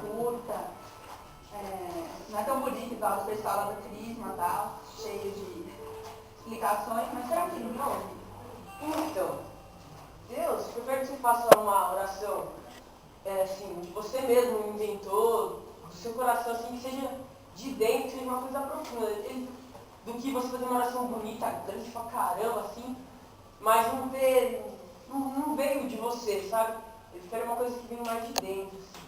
curta, não é tão bonito igual o pessoal lá do Crisma e tal, cheio de explicações, mas será que ele ouve? Então, Deus, eu quero que você faça uma oração, assim, que você mesmo inventou, do seu coração, assim, que seja de dentro, seja uma coisa profunda, do que você fazer uma oração bonita, grande pra caramba, assim, mas não veio de você, sabe? Eu quero uma coisa que vem mais de dentro, assim.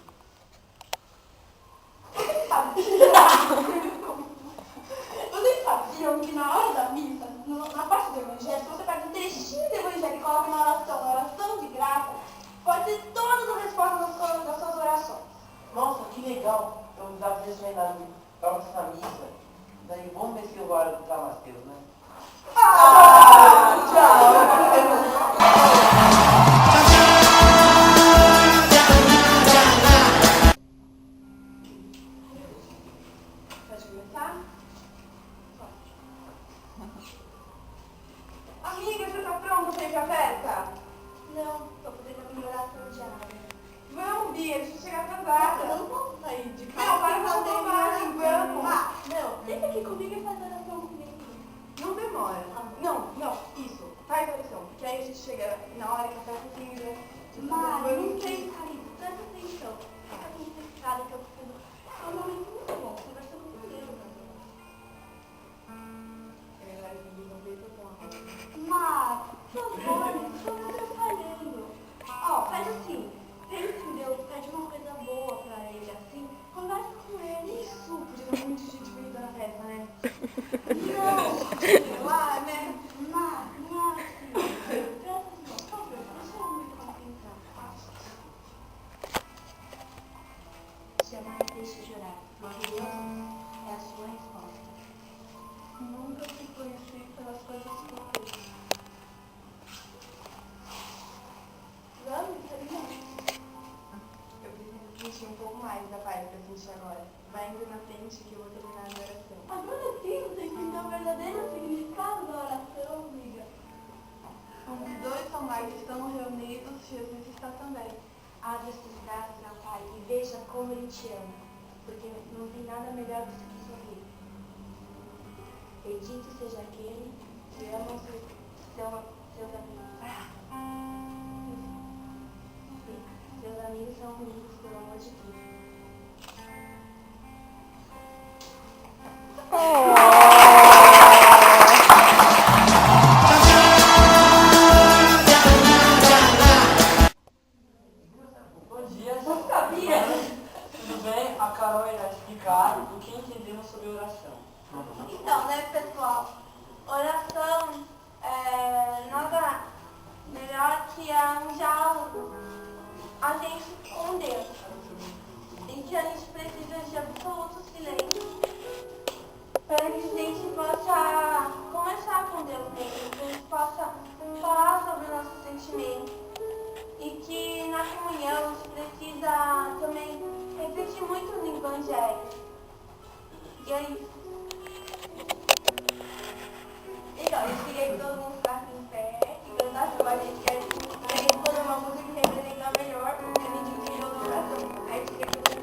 Vocês sabiam que na hora da missa, na parte do evangelho, se você pega um trechinho do evangelho e coloca na oração de graça, pode ter todas as respostas das suas orações. Nossa, que legal! Eu já fiz essa missa, daí vamos ver se eu vou para Mateus, né? Tchau! Pode começar? Amiga, você tá pronta pra ir pra festa? Não, tô fazendo a minha oração diária. Vamos, Bia, deixa eu chegar atrasada. Eu não posso sair de casa. Não, para de bobagem, vamos. Ah, não, deixa aqui comigo e faz a oração comigo. Não demora. Não, isso. Faz a oração, porque aí a gente chega na hora que a festa termina. Mas não tem carinho, presta atenção. Fica concentrada que eu preciso. É um momento muito bom, conversa com Deus. É melhor a gente não ver teu Mas, por favor, estou me atrapalhando. Ó, faz assim, pensa em Deus, pede uma coisa boa pra ele, assim, conversa com ele. Isso, podia ter muita gente bonita na festa, né? Não, Lá, né? não é assim. Presta atenção, por favor, deixa eu me concentrar. Jamais deixe de orar, porque Deus é a sua resposta. Nunca se conheci pelas coisas fúteis. Vamos, termina. Eu preciso sentir um pouco mais da paz que eu senti agora. Vai indo na frente que eu vou terminar a minha oração. Agora sim você entendeu o verdadeiro significado da oração, amiga. Onde dois ou mais estão reunidos, Jesus está também. Abre os seus braços ao Pai e veja como Ele te ama, porque não tem nada melhor do que sorrir. Bendito seja aquele que ama seus amigos. Seus amigos são unidos pelo amor de Cristo. Bom dia, Não sabia? tudo bem? A Carol irá explicar o que entendemos sobre oração. Então, né, pessoal? Oração é nada melhor que um diálogo a gente com Deus, em que a gente precisa de absoluto silêncio para que a gente possa conversar com Deus mesmo, que a gente possa falar sobre os nossos sentimentos e que na comunhão a gente precisa também refletir muito no Evangelho. E é isso. Então, eu queria que todo mundo ficasse em pé e cantasse com a gente, que a gente escolher uma música que representa melhor, porque a gente entendeu na oração. Aí a gente quer que você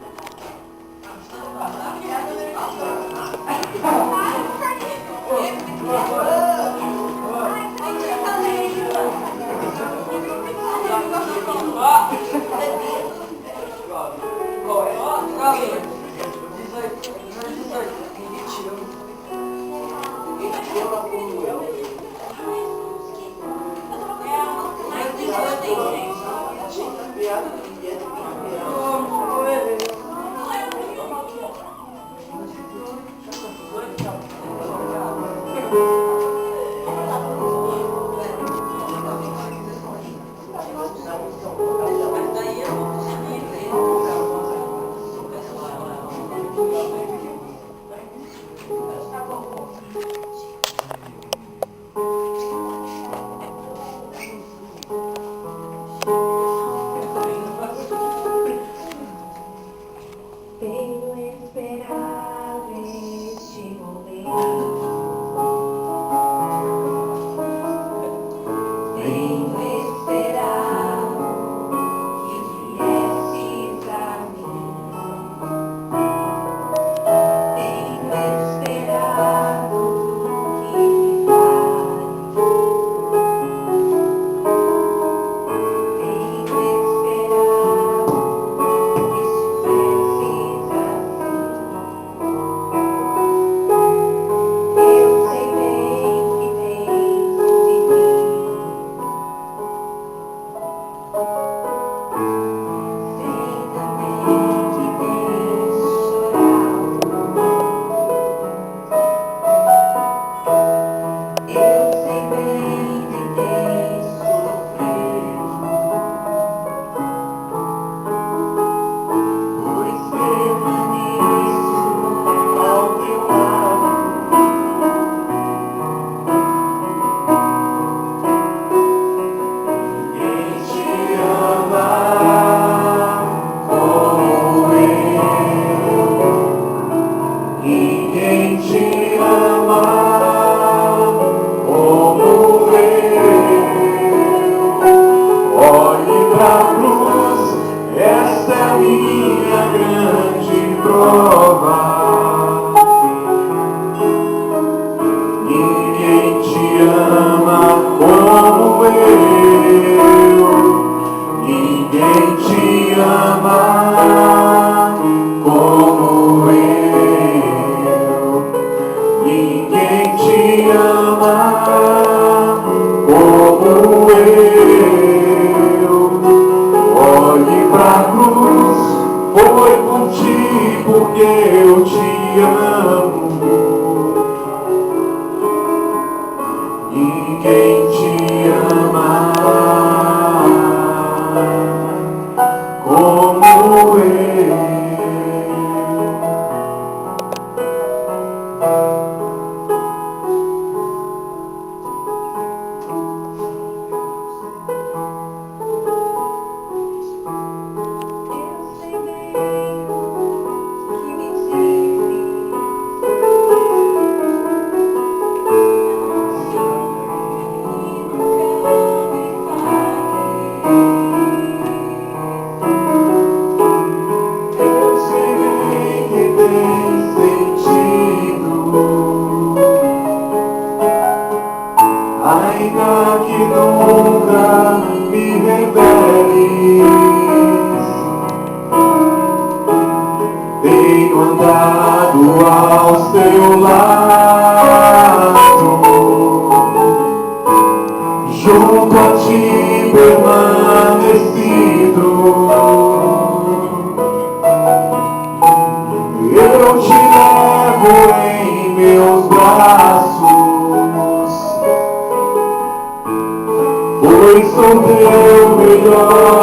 ainda que nunca me reveles. Tenho andado ao seu lado, junto a ti permanecido. Eu te levo em meus braços, pois sou teu melhor